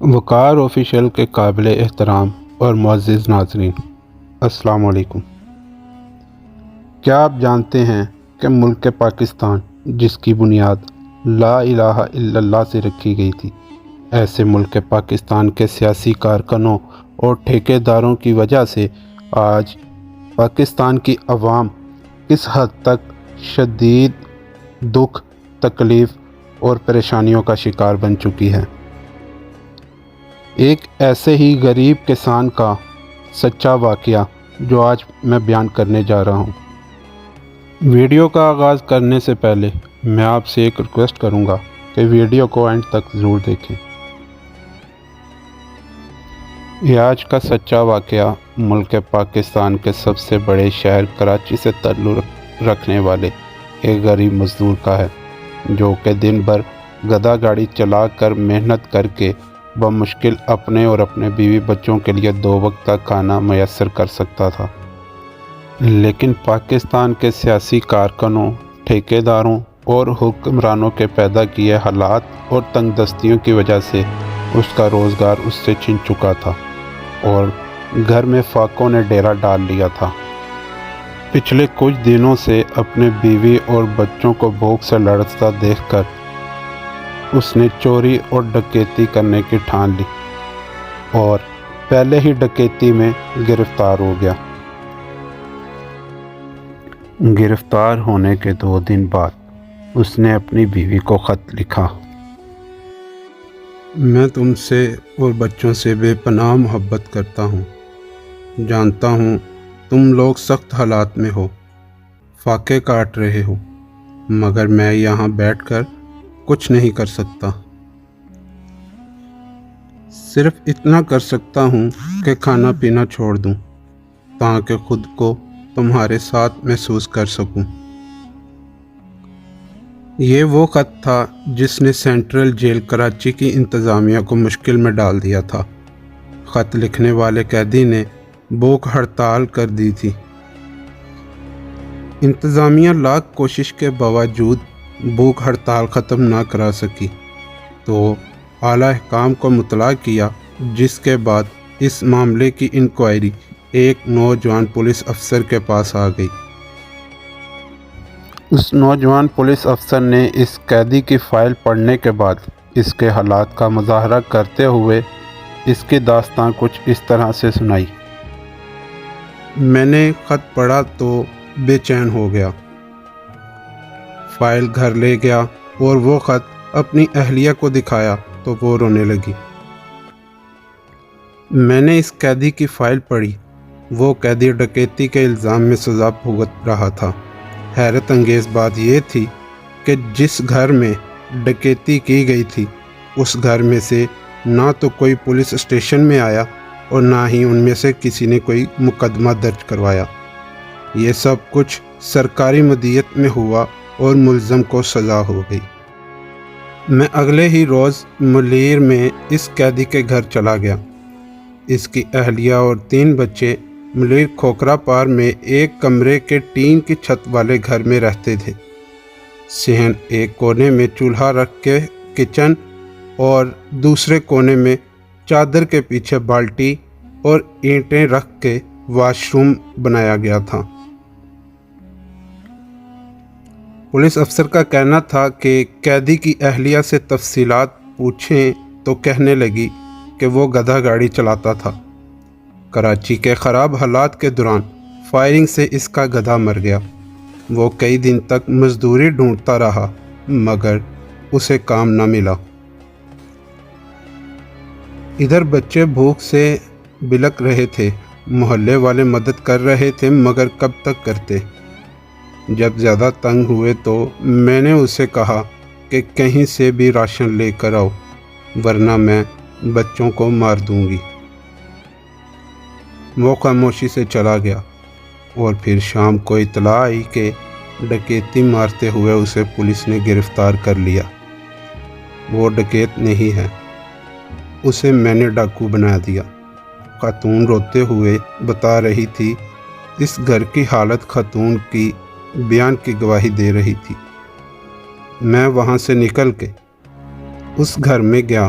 وقار official کے قابل احترام اور معزز ناظرین، السلام علیکم۔ کیا آپ جانتے ہیں کہ ملک پاکستان جس کی بنیاد لا الہ الا اللہ سے رکھی گئی تھی، ایسے ملک پاکستان کے سیاسی کارکنوں اور ٹھیکیداروں کی وجہ سے آج پاکستان کی عوام کس حد تک شدید دکھ، تکلیف اور پریشانیوں کا شکار بن چکی ہے؟ ایک ایسے ہی غریب کسان کا سچا واقعہ جو آج میں بیان کرنے جا رہا ہوں۔ ویڈیو کا آغاز کرنے سے پہلے میں آپ سے ایک ریکویسٹ کروں گا کہ ویڈیو کو اینڈ تک ضرور دیکھیں۔ یہ آج کا سچا واقعہ ملک پاکستان کے سب سے بڑے شہر کراچی سے تعلق رکھنے والے ایک غریب مزدور کا ہے، جو کہ دن بھر گدھا گاڑی چلا کر محنت کر کے بمشکل اپنے اور اپنے بیوی بچوں کے لیے 2 وقت کا کھانا میسر کر سکتا تھا۔ لیکن پاکستان کے سیاسی کارکنوں، ٹھیکیداروں اور حکمرانوں کے پیدا کیے حالات اور تنگ دستیوں کی وجہ سے اس کا روزگار اس سے چھن چکا تھا اور گھر میں فاقوں نے ڈیرا ڈال لیا تھا۔ پچھلے کچھ دنوں سے اپنے بیوی اور بچوں کو بھوک سے لڑزتا دیکھ کر اس نے چوری اور ڈکیتی کرنے کی ٹھان لی اور پہلے ہی ڈکیتی میں گرفتار ہو گیا۔ گرفتار ہونے کے 2 دن بعد اس نے اپنی بیوی کو خط لکھا: میں تم سے اور بچوں سے بے پناہ محبت کرتا ہوں۔ جانتا ہوں تم لوگ سخت حالات میں ہو، فاقے کاٹ رہے ہو، مگر میں یہاں بیٹھ کر کچھ نہیں کر سکتا۔ صرف اتنا کر سکتا ہوں کہ کھانا پینا چھوڑ دوں تاکہ خود کو تمہارے ساتھ محسوس کر سکوں۔ یہ وہ خط تھا جس نے سینٹرل جیل کراچی کی انتظامیہ کو مشکل میں ڈال دیا تھا۔ خط لکھنے والے قیدی نے بھوک ہڑتال کر دی تھی۔ انتظامیہ لاکھ کوشش کے باوجود بھوک ہڑتال ختم نہ کرا سکی تو اعلیٰ حکام کو مطلع کیا، جس کے بعد اس معاملے کی انکوائری ایک نوجوان پولیس افسر کے پاس آ گئی۔ اس نوجوان پولیس افسر نے اس قیدی کی فائل پڑھنے کے بعد اس کے حالات کا مظاہرہ کرتے ہوئے اس کی داستان کچھ اس طرح سے سنائی: میں نے خط پڑھا تو بے چین ہو گیا، فائل گھر لے گیا اور وہ خط اپنی اہلیہ کو دکھایا تو وہ رونے لگی۔ میں نے اس قیدی کی فائل پڑھی، وہ قیدی ڈکیتی کے الزام میں سزا بھگت رہا تھا۔ حیرت انگیز بات یہ تھی کہ جس گھر میں ڈکیتی کی گئی تھی اس گھر میں سے نہ تو کوئی پولیس اسٹیشن میں آیا اور نہ ہی ان میں سے کسی نے کوئی مقدمہ درج کروایا۔ یہ سب کچھ سرکاری مدیت میں ہوا اور ملزم کو سزا ہو گئی۔ میں اگلے ہی روز ملیر میں اس قیدی کے گھر چلا گیا۔ اس کی اہلیہ اور 3 بچے ملیر کھوکھرا پار میں ایک کمرے کے ٹین کی چھت والے گھر میں رہتے تھے۔ صحن ایک کونے میں چولہا رکھ کے کچن اور دوسرے کونے میں چادر کے پیچھے بالٹی اور اینٹیں رکھ کے واش روم بنایا گیا تھا۔ پولیس افسر کا کہنا تھا کہ قیدی کی اہلیہ سے تفصیلات پوچھیں تو کہنے لگی کہ وہ گدھا گاڑی چلاتا تھا۔ کراچی کے خراب حالات کے دوران فائرنگ سے اس کا گدھا مر گیا۔ وہ کئی دن تک مزدوری ڈھونڈتا رہا مگر اسے کام نہ ملا۔ ادھر بچے بھوک سے بلک رہے تھے، محلے والے مدد کر رہے تھے مگر کب تک کرتے۔ جب زیادہ تنگ ہوئے تو میں نے اسے کہا کہ کہیں سے بھی راشن لے کر آؤ ورنہ میں بچوں کو مار دوں گی۔ وہ خاموشی سے چلا گیا اور پھر شام کو اطلاع آئی کہ ڈکیتی مارتے ہوئے اسے پولیس نے گرفتار کر لیا۔ وہ ڈکیت نہیں ہے، اسے میں نے ڈاکو بنا دیا۔ خاتون روتے ہوئے بتا رہی تھی، اس گھر کی حالت خاتون کی بیان کی گواہی دے رہی تھی۔ میں وہاں سے نکل کے اس گھر میں گیا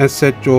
SHO